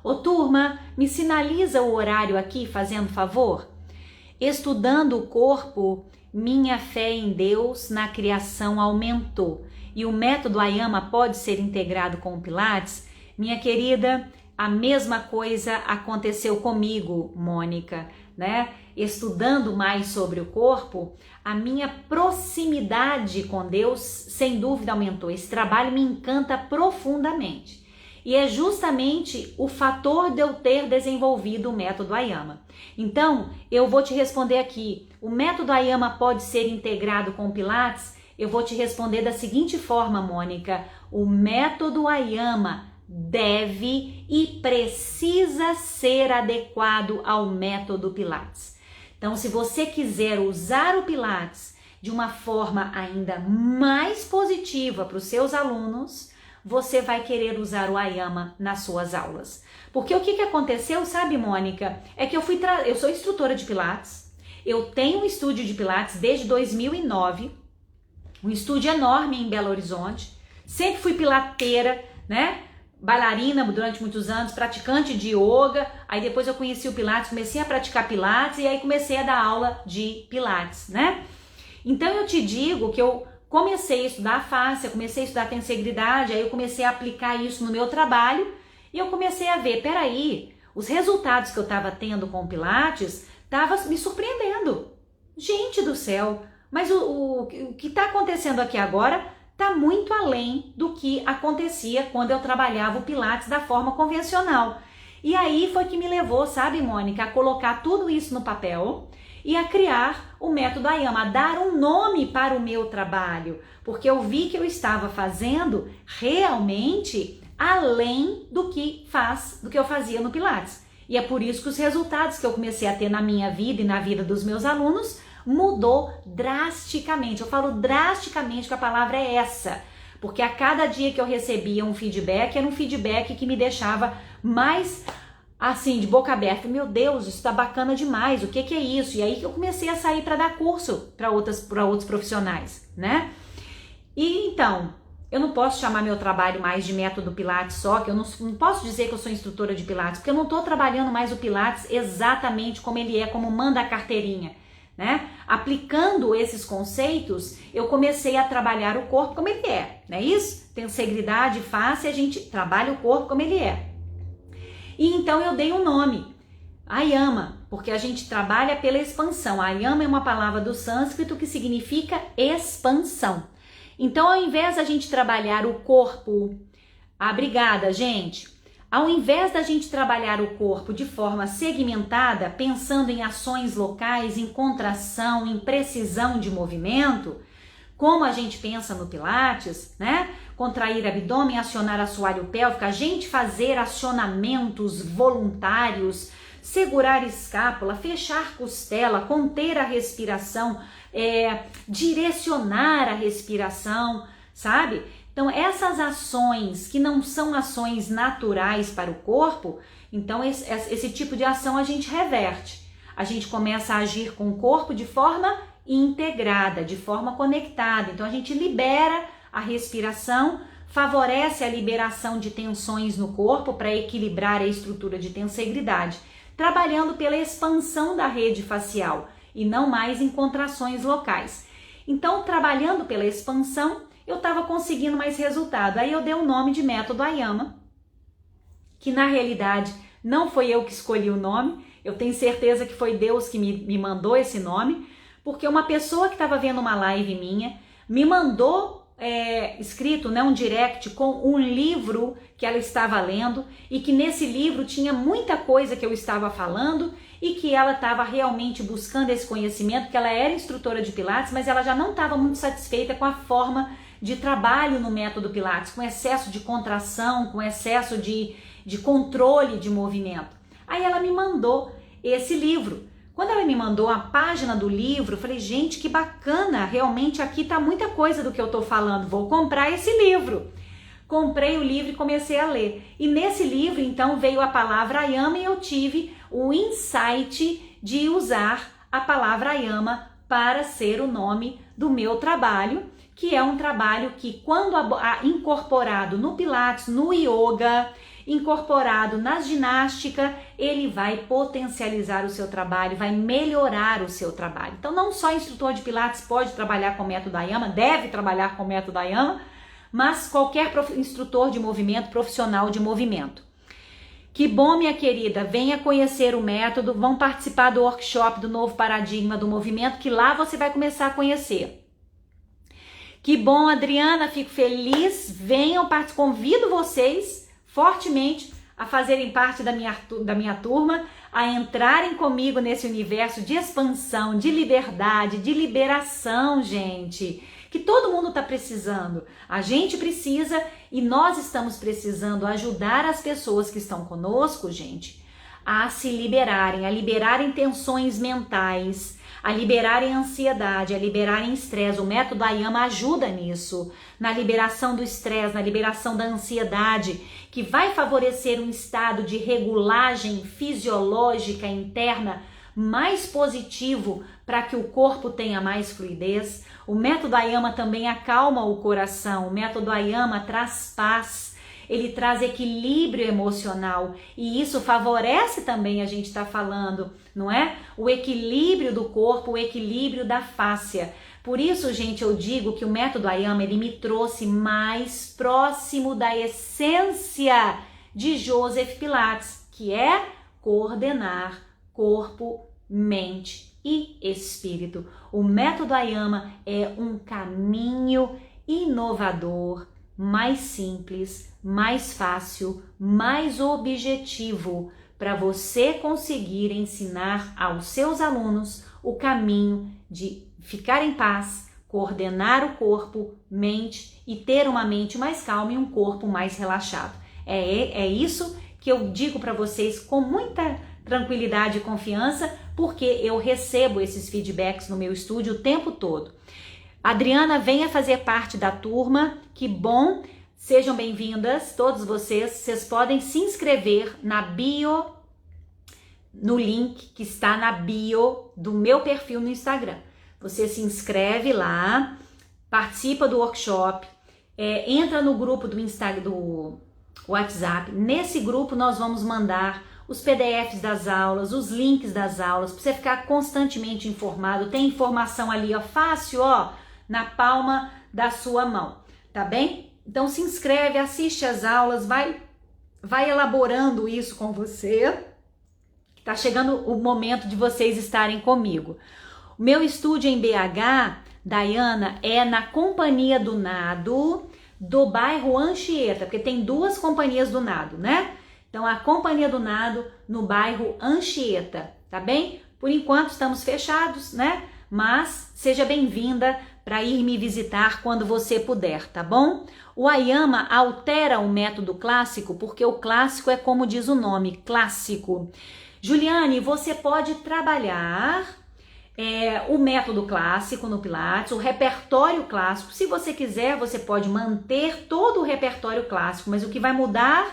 Ô turma, me sinaliza o horário aqui, fazendo favor? Estudando o corpo, minha fé em Deus na criação aumentou. E o método Ayama pode ser integrado com o Pilates? Minha querida, a mesma coisa aconteceu comigo, Mônica, né? Estudando mais sobre o corpo, a minha proximidade com Deus, sem dúvida, aumentou. Esse trabalho me encanta profundamente. E é justamente o fator de eu ter desenvolvido o método Ayama. Então, eu vou te responder aqui, o método Ayama pode ser integrado com o Pilates? Eu vou te responder da seguinte forma, Mônica, o método Ayama deve e precisa ser adequado ao método Pilates. Então, se você quiser usar o Pilates de uma forma ainda mais positiva para os seus alunos, você vai querer usar o Ayama nas suas aulas. Porque o que aconteceu, sabe, Mônica? É que eu sou instrutora de Pilates, eu tenho um estúdio de Pilates desde 2009, um estúdio enorme em Belo Horizonte, sempre fui pilateira, né? Bailarina durante muitos anos, praticante de yoga, aí depois eu conheci o Pilates, comecei a praticar Pilates e aí comecei a dar aula de Pilates, né? Então eu te digo que eu comecei a estudar a face, eu comecei a estudar tensegridade, aí eu comecei a aplicar isso no meu trabalho e eu comecei a ver, peraí, os resultados que eu estava tendo com o Pilates estavam me surpreendendo. Gente do céu, mas o que está acontecendo aqui agora está muito além do que acontecia quando eu trabalhava o Pilates da forma convencional. E aí foi que me levou, sabe, Mônica, a colocar tudo isso no papel e a criar o método Ayama, a dar um nome para o meu trabalho, porque eu vi que eu estava fazendo realmente além do que eu fazia no Pilates. E é por isso que os resultados que eu comecei a ter na minha vida e na vida dos meus alunos mudou drasticamente. Eu falo drasticamente que a palavra é essa, porque a cada dia que eu recebia um feedback, era um feedback que me deixava mais assim, de boca aberta. Meu Deus, isso tá bacana demais, o que é isso? E aí que eu comecei a sair para dar curso para outros profissionais, né? E então, eu não posso chamar meu trabalho mais de método Pilates só, que eu não posso dizer que eu sou instrutora de Pilates, porque eu não tô trabalhando mais o Pilates exatamente como ele é, como manda a carteirinha, né? Aplicando esses conceitos, eu comecei a trabalhar o corpo como ele é, não é isso? Tensegridade, face, a gente trabalha o corpo como ele é. E então eu dei um nome, Ayama, porque a gente trabalha pela expansão. Ayama é uma palavra do sânscrito que significa expansão. Então, ao invés da gente trabalhar o corpo, obrigada, gente. Ao invés da gente trabalhar o corpo de forma segmentada, pensando em ações locais, em contração, em precisão de movimento, como a gente pensa no Pilates, né? Contrair abdômen, acionar assoalho pélvico, a gente fazer acionamentos voluntários, segurar escápula, fechar costela, conter a respiração, direcionar a respiração, sabe? Então essas ações que não são ações naturais para o corpo, então esse tipo de ação a gente reverte. A gente começa a agir com o corpo de forma integrada, de forma conectada. Então a gente libera a respiração, favorece a liberação de tensões no corpo para equilibrar a estrutura de tensegridade, trabalhando pela expansão da rede facial e não mais em contrações locais. Então, trabalhando pela expansão, eu estava conseguindo mais resultado. Aí eu dei o nome de método Ayama, que na realidade Não foi eu que escolhi o nome, eu tenho certeza que foi Deus que me mandou esse nome, porque uma pessoa que estava vendo uma live minha me mandou escrito, né, um direct com um livro que ela estava lendo e que nesse livro tinha muita coisa que eu estava falando e que ela estava realmente buscando esse conhecimento, que ela era instrutora de Pilates, mas ela já não estava muito satisfeita com a forma de trabalho no método Pilates, com excesso de contração, com excesso de controle de movimento. Aí ela me mandou esse livro. Quando ela me mandou a página do livro, eu falei, gente, que bacana, realmente aqui tá muita coisa do que eu tô falando, vou comprar esse livro. Comprei o livro e comecei a ler. E nesse livro, então, veio a palavra Ayama e eu tive o insight de usar a palavra Ayama para ser o nome do meu trabalho, que é um trabalho que, quando incorporado no Pilates, no Yoga, incorporado na ginástica, ele vai potencializar o seu trabalho, vai melhorar o seu trabalho. Então, não só instrutor de Pilates pode trabalhar com o método Ayama, deve trabalhar com o método Ayama, mas qualquer instrutor de movimento, profissional de movimento. Que bom, minha querida, venha conhecer o método, vão participar do workshop do novo paradigma do movimento, que lá você vai começar a conhecer. Que bom, Adriana, fico feliz, venham participar, convido vocês fortemente a fazerem parte da minha turma, a entrarem comigo nesse universo de expansão, de liberdade, de liberação, gente, que todo mundo está precisando. A gente precisa e nós estamos precisando ajudar as pessoas que estão conosco, gente, a se liberarem, a liberarem tensões mentais, a liberarem ansiedade, a liberarem estresse. O método Ayama ajuda nisso, na liberação do estresse, na liberação da ansiedade, que vai favorecer um estado de regulagem fisiológica interna mais positivo para que o corpo tenha mais fluidez. O método Ayama também acalma o coração, o método Ayama traz paz, ele traz equilíbrio emocional e isso favorece também, a gente está falando, não é? O equilíbrio do corpo, o equilíbrio da fáscia. Por isso, gente, eu digo que o método Ayama, ele me trouxe mais próximo da essência de Joseph Pilates, que é coordenar corpo, mente e espírito. O método Ayama é um caminho inovador, mais simples, mais fácil, mais objetivo para você conseguir ensinar aos seus alunos o caminho de ficar em paz, coordenar o corpo, mente e ter uma mente mais calma e um corpo mais relaxado. É isso que eu digo para vocês com muita tranquilidade e confiança, porque eu recebo esses feedbacks no meu estúdio o tempo todo. Adriana, venha fazer parte da turma, que bom, sejam bem-vindas, todos vocês podem se inscrever na bio, no link que está na bio do meu perfil no Instagram. Você se inscreve lá, participa do workshop, entra no grupo do Instagram, do WhatsApp. Nesse grupo nós vamos mandar os PDFs das aulas, os links das aulas, para você ficar constantemente informado. Tem informação ali, ó, fácil, ó, na palma da sua mão, tá bem? Então se inscreve, assiste as aulas, vai elaborando isso com você. Tá chegando o momento de vocês estarem comigo. O meu estúdio em BH, Dayana, é na Companhia do Nado, do bairro Anchieta, porque tem duas companhias do Nado, né? Então, a Companhia do Nado no bairro Anchieta, tá bem? Por enquanto estamos fechados, né? Mas seja bem-vinda para ir me visitar quando você puder, tá bom? O Ayama altera o método clássico, porque o clássico é como diz o nome, clássico. Juliane, você pode trabalhar o método clássico no Pilates, o repertório clássico. Se você quiser, você pode manter todo o repertório clássico, mas o que vai mudar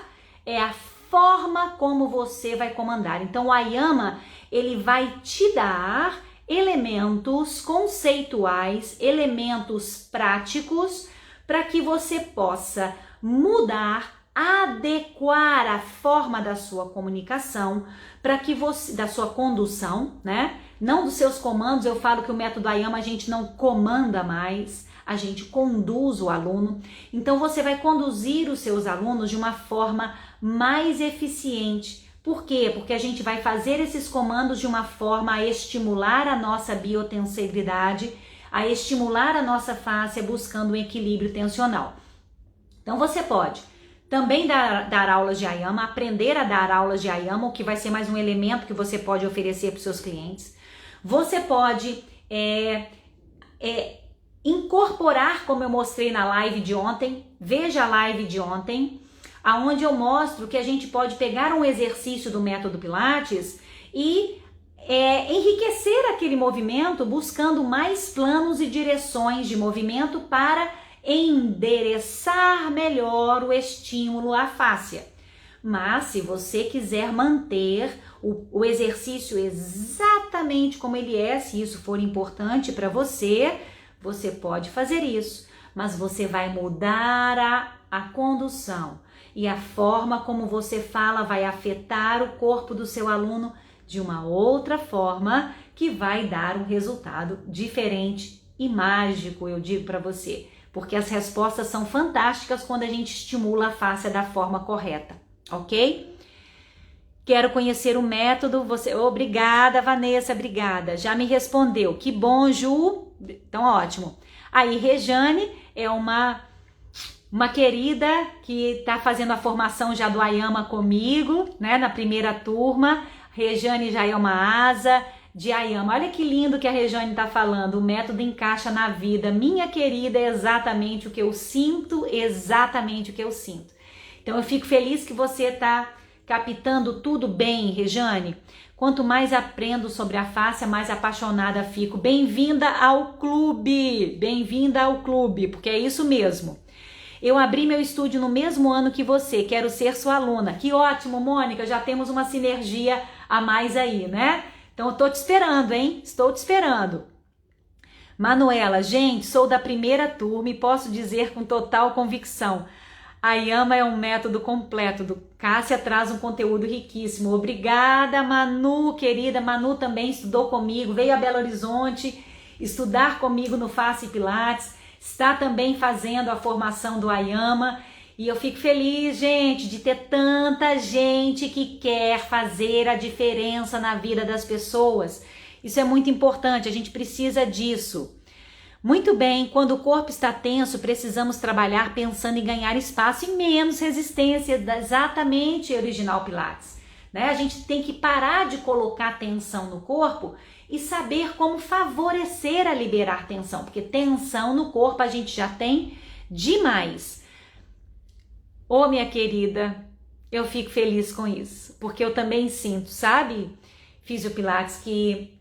é a forma como você vai comandar. Então, o Ayama, ele vai te dar elementos conceituais, elementos práticos, para que você possa mudar, adequar a forma da sua comunicação, para que você, da sua condução, né? Não dos seus comandos. Eu falo que o método Ayama a gente não comanda mais, a gente conduz o aluno. Então você vai conduzir os seus alunos de uma forma mais eficiente, Por quê? Porque a gente vai fazer esses comandos de uma forma a estimular a nossa biotensegridade, a estimular a nossa fáscia buscando um equilíbrio tensional. Então você pode também dar aulas de Ayama, aprender a dar aulas de Ayama, o que vai ser mais um elemento que você pode oferecer para os seus clientes. Você pode incorporar, como eu mostrei na live de ontem, veja a live de ontem, aonde eu mostro que a gente pode pegar um exercício do método Pilates e enriquecer aquele movimento buscando mais planos e direções de movimento para endereçar melhor o estímulo à fáscia. Mas se você quiser manter o exercício exatamente como ele é, se isso for importante para você, você pode fazer isso, mas você vai mudar a condução e a forma como você fala vai afetar o corpo do seu aluno de uma outra forma que vai dar um resultado diferente e mágico, eu digo para você, porque as respostas são fantásticas quando a gente estimula a fáscia da forma correta, ok? Quero conhecer o método, obrigada Vanessa, obrigada, já me respondeu, que bom Ju, então ótimo. Aí Rejane é uma querida que está fazendo a formação já do Ayama comigo, né, na primeira turma. Rejane já é uma asa de Ayama. Olha que lindo que a Rejane está falando, o método encaixa na vida. Minha querida, é exatamente o que eu sinto, exatamente o que eu sinto. Então eu fico feliz que você está captando tudo bem, Rejane. Quanto mais aprendo sobre a fáscia, mais apaixonada fico. Bem-vinda ao clube, porque é isso mesmo. Eu abri meu estúdio no mesmo ano que você, quero ser sua aluna. Que ótimo, Mônica, já temos uma sinergia a mais aí, né? Então eu tô te esperando, hein? Estou te esperando. Manuela, gente, sou da primeira turma e posso dizer com total convicção, Ayama é um método completo. Cássia traz um conteúdo riquíssimo. Obrigada, Manu, querida. Manu também estudou comigo, veio a Belo Horizonte estudar comigo no Face Pilates. Está também fazendo a formação do Ayama e eu fico feliz, gente, de ter tanta gente que quer fazer a diferença na vida das pessoas. Isso é muito importante, a gente precisa disso. Muito bem, quando o corpo está tenso, precisamos trabalhar pensando em ganhar espaço e menos resistência, exatamente, Original Pilates. Né? A gente tem que parar de colocar tensão no corpo e saber como favorecer a liberar tensão, porque tensão no corpo a gente já tem demais. Ô, minha querida, eu fico feliz com isso, porque eu também sinto, sabe, Fisiopilates, que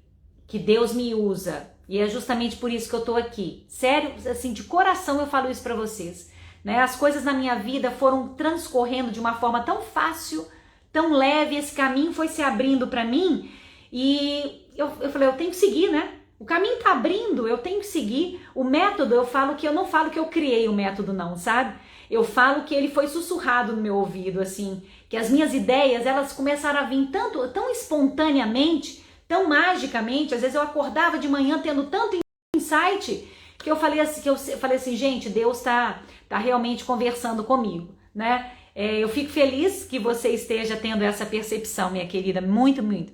Deus me usa, e é justamente por isso que eu tô aqui. Sério, assim, de coração eu falo isso pra vocês, né? As coisas na minha vida foram transcorrendo de uma forma tão fácil, tão leve, esse caminho foi se abrindo pra mim, e eu falei, eu tenho que seguir, né? O caminho tá abrindo, eu tenho que seguir. O método, eu não falo que eu criei o método não, sabe? Eu falo que ele foi sussurrado no meu ouvido, assim, que as minhas ideias, elas começaram a vir tão espontaneamente, tão magicamente, às vezes eu acordava de manhã tendo tanto insight, que eu falei assim, gente, Deus tá realmente conversando comigo, né? Eu fico feliz que você esteja tendo essa percepção, minha querida, muito, muito.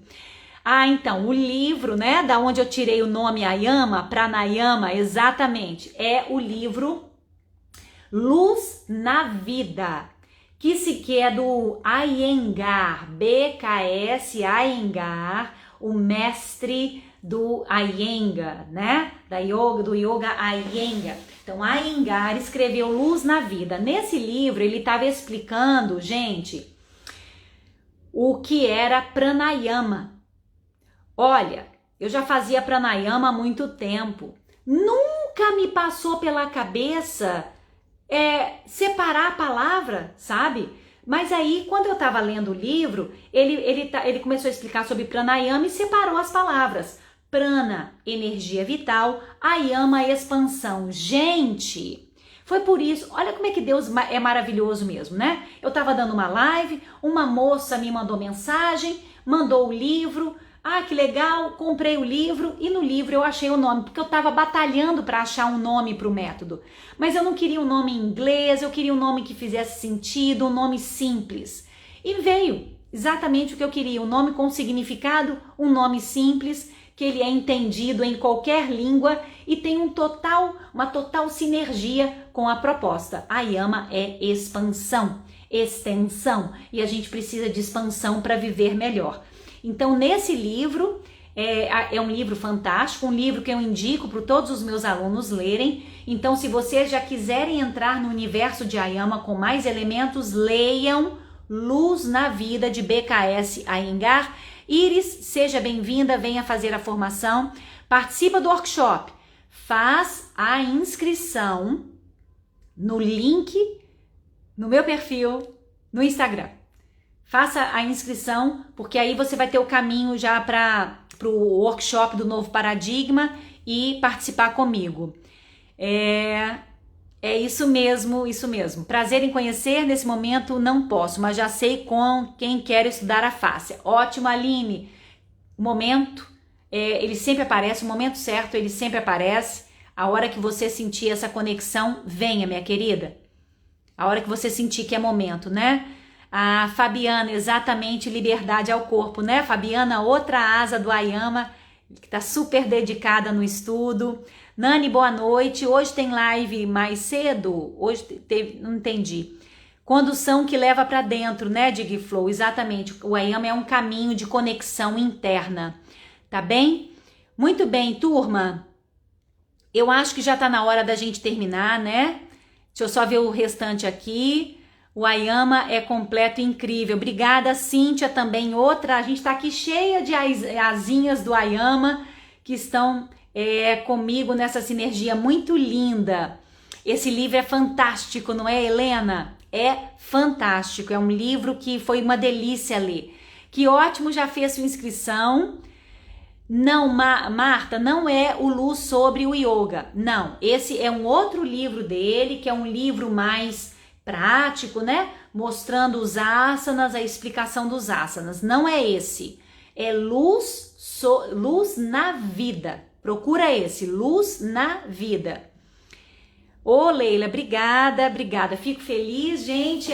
Ah, então, o livro, né, da onde eu tirei o nome Ayama, Pranayama, exatamente, é o livro Luz na Vida, que é do Iyengar, BKS Iyengar, o mestre do Iyengar, né, do yoga Iyengar. Então, Iyengar escreveu Luz na Vida. Nesse livro, ele estava explicando, gente, o que era Pranayama. Olha, eu já fazia Pranayama há muito tempo. Nunca me passou pela cabeça separar a palavra, sabe? Mas aí, quando eu estava lendo o livro, ele começou a explicar sobre Pranayama e separou as palavras. Prana, energia vital, Ayama, expansão. Gente, foi por isso, olha como é que Deus é maravilhoso mesmo, né? Eu estava dando uma live, uma moça me mandou mensagem, mandou o livro. Ah, que legal, comprei o livro e no livro eu achei o nome, porque eu estava batalhando para achar um nome para o método. Mas eu não queria um nome em inglês, eu queria um nome que fizesse sentido, um nome simples. E veio exatamente o que eu queria, um nome com significado, um nome simples, que ele é entendido em qualquer língua e tem uma total sinergia com a proposta. A Yama é expansão, extensão, e a gente precisa de expansão para viver melhor. Então, nesse livro, é um livro fantástico, um livro que eu indico para todos os meus alunos lerem. Então, se vocês já quiserem entrar no universo de Yama com mais elementos, leiam Luz na Vida, de BKS Iyengar. Iris, seja bem-vinda, venha fazer a formação, participa do workshop, faz a inscrição no link no meu perfil no Instagram. Faça a inscrição, porque aí você vai ter o caminho já para o workshop do novo paradigma e participar comigo. É isso mesmo, isso mesmo. Prazer em conhecer, nesse momento não posso, mas já sei com quem quero estudar a fáscia. Ótimo, Aline. O momento, ele sempre aparece, o momento certo, ele sempre aparece. A hora que você sentir essa conexão, venha, minha querida. A hora que você sentir que é momento, né? A Fabiana, exatamente, liberdade ao corpo, né? Fabiana, outra asa do Yama, que tá super dedicada no estudo. Nani, boa noite. Hoje tem live mais cedo? Hoje teve, não entendi. Condução que leva para dentro, né, Digflow? Exatamente. O Yama é um caminho de conexão interna. Tá bem? Muito bem, turma. Eu acho que já tá na hora da gente terminar, né? Deixa eu só ver o restante aqui. O Yama é completo e incrível. Obrigada, Cíntia, também outra. A gente tá aqui cheia de asinhas do Yama que estão comigo nessa sinergia muito linda. Esse livro é fantástico, não é, Helena? É fantástico, é um livro que foi uma delícia ler. Que ótimo, já fez sua inscrição. Não, Marta, não é o Luz sobre o Yoga, não. Esse é um outro livro dele, que é um livro mais prático, né? Mostrando os asanas, a explicação dos asanas. Não é esse, é Luz na Vida. Procura esse, Luz na Vida. Ô, Leila, obrigada, obrigada. Fico feliz, gente.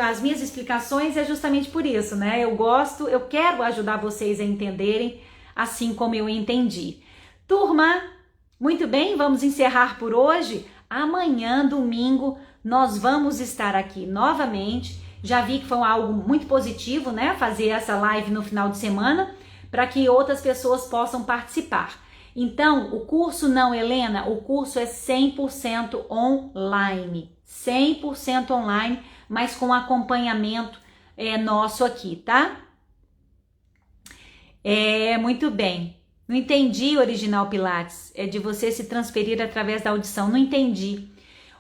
As minhas explicações é justamente por isso, né? Eu quero ajudar vocês a entenderem assim como eu entendi. Turma, muito bem, vamos encerrar por hoje. Amanhã, domingo, nós vamos estar aqui novamente. Já vi que foi algo muito positivo, né? Fazer essa live no final de semana para que outras pessoas possam participar. Então, o curso não, Helena, o curso é 100% online. 100% online, mas com acompanhamento nosso aqui, tá? Muito bem. Não entendi, Original Pilates. É de você se transferir através da audição. Não entendi.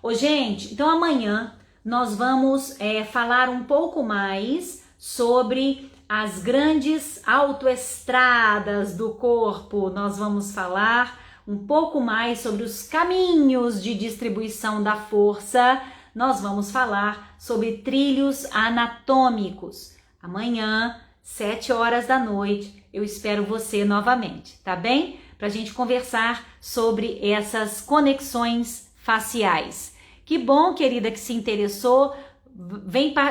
Ô, gente, então amanhã nós vamos falar um pouco mais sobre as grandes autoestradas do corpo. Nós vamos falar um pouco mais sobre os caminhos de distribuição da força. Nós vamos falar sobre trilhos anatômicos. Amanhã, 7 horas da noite, eu espero você novamente, tá bem? Pra gente conversar sobre essas conexões faciais. Que bom, querida, que se interessou.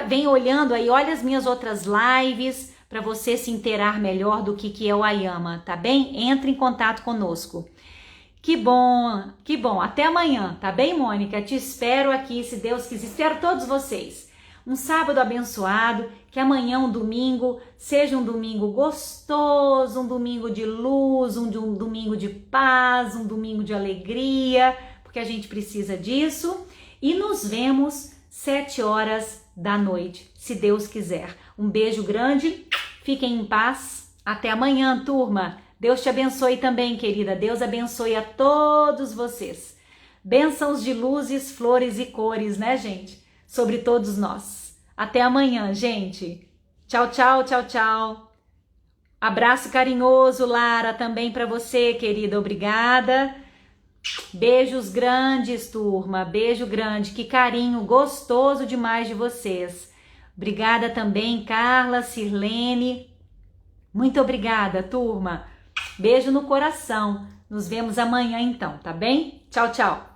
Vem olhando aí, olha as minhas outras lives para você se inteirar melhor do que é o Yama, tá bem? Entre em contato conosco. Que bom, que bom. Até amanhã, tá bem, Mônica? Te espero aqui, se Deus quiser. Espero todos vocês. Um sábado abençoado, que amanhã, um domingo, seja um domingo gostoso, um domingo de luz, um domingo de paz, um domingo de alegria, porque a gente precisa disso. E nos vemos 7 horas da noite, se Deus quiser. Um beijo grande, fiquem em paz. Até amanhã, turma. Deus te abençoe também, querida. Deus abençoe a todos vocês. Bênçãos de luzes, flores e cores, né, gente? Sobre todos nós. Até amanhã, gente. Tchau, tchau, tchau, tchau. Abraço carinhoso, Lara, também para você, querida. Obrigada. Beijos grandes, turma. Beijo grande. Que carinho gostoso demais de vocês. Obrigada também, Carla, Sirlene. Muito obrigada, turma. Beijo no coração. Nos vemos amanhã, então, tá bem? Tchau, tchau.